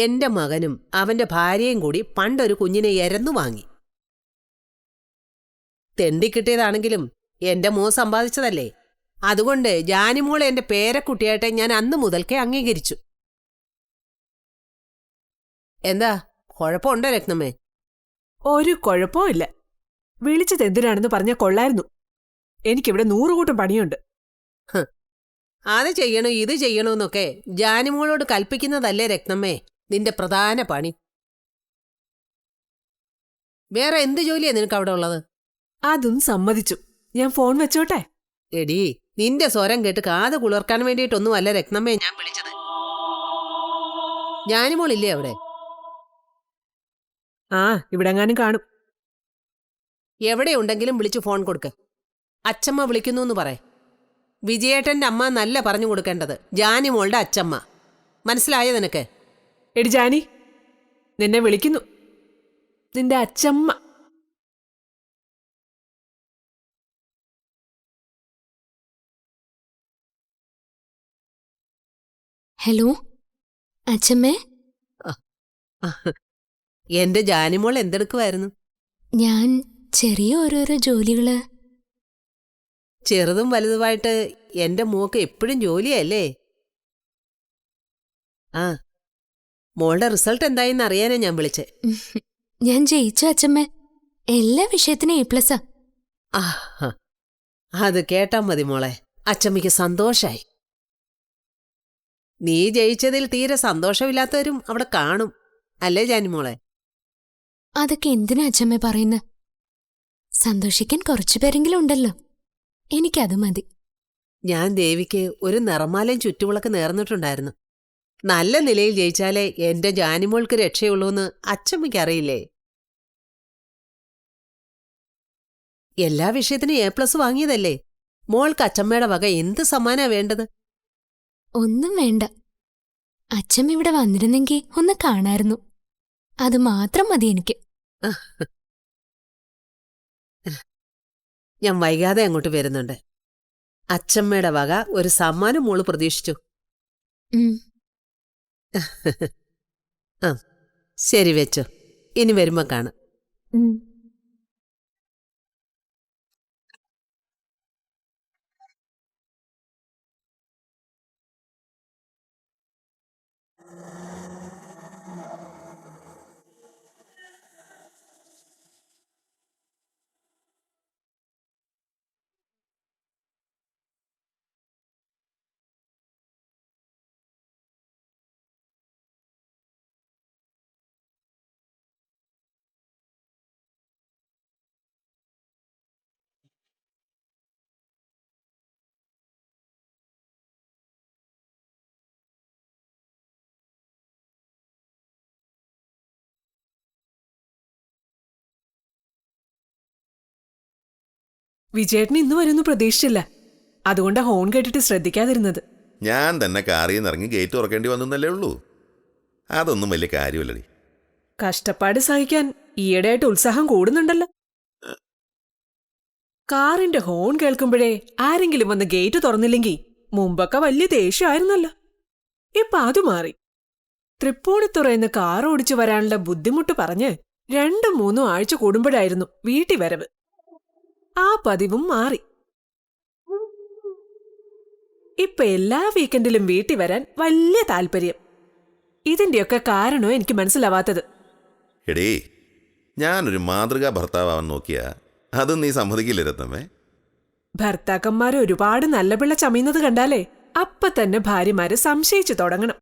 എന്റെ മകനും അവന്റെ ഭാര്യയും കൂടി പണ്ടൊരു കുഞ്ഞിനെ എരന്നു വാങ്ങി. തെണ്ടിക്കിട്ടിയതാണെങ്കിലും എന്റെ മോൻ സമ്പാദിച്ചതല്ലേ. അതുകൊണ്ട് ജാനിമോളെ എന്റെ പേരക്കുട്ടിയായിട്ട് ഞാൻ അന്ന് മുതൽക്കേ അംഗീകരിച്ചു. എന്താ കുഴപ്പമുണ്ടോ രത്നമ്മേ? ഒരു കുഴപ്പമില്ല. വിളിച്ചത് എന്തിനാണെന്ന് പറഞ്ഞാൽ കൊള്ളായിരുന്നു. എനിക്കിവിടെ 100 കൂട്ടം പണിയുണ്ട്. അത് ചെയ്യണോ ഇത് ചെയ്യണോന്നൊക്കെ ജാനിമോളോട് കൽപ്പിക്കുന്നതല്ലേ രത്നമ്മേ നിന്റെ പ്രധാന പണി. വേറെ എന്ത് ജോലിയാ നിനക്ക് അവിടെ ഉള്ളത്? അതും സമ്മതിച്ചു. ഞാൻ ഫോൺ വെച്ചോട്ടെ? എടീ, നിന്റെ സ്വരം കേട്ട് കാത് കുളിർക്കാൻ വേണ്ടിയിട്ടൊന്നും അല്ല രത്നമ്മേ ഞാൻ വിളിച്ചത്. ജാനിമോളില്ലേ അവിടെ? ആ, ഇവിടെങ്ങാനും കാണും. എവിടെയുണ്ടെങ്കിലും വിളിച്ചു ഫോൺ കൊടുക്ക്. അച്ചമ്മ വിളിക്കുന്നു എന്ന് പറ. വിജയേട്ടന്റെ അമ്മ നല്ല പറഞ്ഞു കൊടുക്കേണ്ടത്, ജാനിമോളുടെ അച്ചമ്മ. മനസ്സിലായോ നിനക്ക്? എടി ജാനി, നിന്നെ വിളിക്കുന്നു നിന്റെ അച്ചമ്മ. ഹലോ അച്ഛമ്മേ. എന്റെ ജാനിമോൾ എന്തെടുക്കുമായിരുന്നു? ഞാൻ ചെറിയ ഓരോരോ ജോലികള്. ചെറുതും വലുതുമായിട്ട് എന്റെ മോക്ക് എപ്പോഴും ജോലിയല്ലേ? ആ, മോളുടെ റിസൾട്ട് എന്തായെന്ന് അറിയാനാ ഞാൻ വിളിച്ചേ. ഞാൻ ജയിച്ചു അച്ഛമ്മേ. എല്ലാ വിഷയത്തിനും A+. ആ, അത് കേട്ടാ മതി മോളെ. അച്ചമ്മയ്ക്ക് സന്തോഷായി. നീ ജയിച്ചതിൽ തീരെ സന്തോഷമില്ലാത്തവരും അവിടെ കാണും, അല്ലേ ജാനിമോളെ? അതൊക്കെ എന്തിനാ അച്ഛമ്മേ പറയുന്നത്? സന്തോഷിക്കാൻ കുറച്ചുപേരെങ്കിലും ഉണ്ടല്ലോ, എനിക്കത് മതി. ഞാൻ ദേവിക്ക് ഒരു നിറമാലയും ചുറ്റുവിളക്ക് നേർന്നിട്ടുണ്ടായിരുന്നു. നല്ല നിലയിൽ ജയിച്ചാലേ എന്റെ ജാനിമോൾക്ക് രക്ഷയുള്ളൂന്ന് അച്ചമ്മയ്ക്ക് അറിയില്ലേ? എല്ലാ വിഷയത്തിനും A+ വാങ്ങിയതല്ലേ. മോൾക്ക് അച്ചമ്മയുടെ വക എന്ത് സമ്മാനാ വേണ്ടത്? ഒന്നും വേണ്ട. അച്ഛമ്മ ഇവിടെ വന്നിരുന്നെങ്കിൽ ഒന്ന് കാണായിരുന്നു. അത് മാത്രം മതി എനിക്ക്. ഞാൻ വൈകാതെ അങ്ങോട്ട് വരുന്നുണ്ട്. അച്ചമ്മയുടെ വക ഒരു സമ്മാനം മോള് പ്രതീക്ഷിച്ചു. ആ, ശരി വെച്ചോ. ഇനി വരുമ്പോ കാണാം. വിജയേട്ടൻ ഇന്ന് വരുന്നു പ്രതീക്ഷിച്ചില്ല. അതുകൊണ്ടാ ഹോൺ കേട്ടിട്ട് ശ്രദ്ധിക്കാതിരുന്നത്. ഞാൻ തന്നെ കാറിൽ നിന്ന് ഇറങ്ങി ഗേറ്റ് തുറക്കേണ്ടി വന്നല്ലേ ഉള്ളൂ. അതൊന്നും വലിയ കാര്യമല്ലടി. കഷ്ടപ്പാട് സഹിക്കാൻ ഈയിടെയായിട്ട് ഉത്സാഹം കൂടുന്നുണ്ടല്ലോ. കാറിന്റെ ഹോൺ കേൾക്കുമ്പോഴേ ആരെങ്കിലും വന്ന് ഗേറ്റ് തുറന്നില്ലെങ്കിൽ മുമ്പൊക്കെ വലിയ ദേഷ്യമായിരുന്നല്ലോ. ഇപ്പൊ അത് മാറി. തൃപ്പൂണിത്തുറയിന്ന് കാർ ഓടിച്ചു വരാനുള്ള ബുദ്ധിമുട്ട് പറഞ്ഞ് 2-3 ആഴ്ച കൂടുമ്പോഴായിരുന്നു വീട്ടിൽ വരവ്. ആ പതിവും മാറി. ഇപ്പൊ എല്ലാ വീക്കെൻഡിലും വീട്ടിൽ വരാൻ വലിയ താല്പര്യം. ഇതിന്റെയൊക്കെ കാരണോ എനിക്ക് മനസ്സിലാവാത്തത്. എടേ, ഞാനൊരു മാതൃകാ ഭർത്താവാൻ നോക്കിയാ അതും നീ സമ്മതിക്കില്ല രത്നമ്മേ. ഭർത്താക്കന്മാരെ ഒരുപാട് നല്ല പിള്ള ചമയുന്നത് കണ്ടാലേ അപ്പൊ തന്നെ ഭാര്യമാര് സംശയിച്ചു തുടങ്ങണം.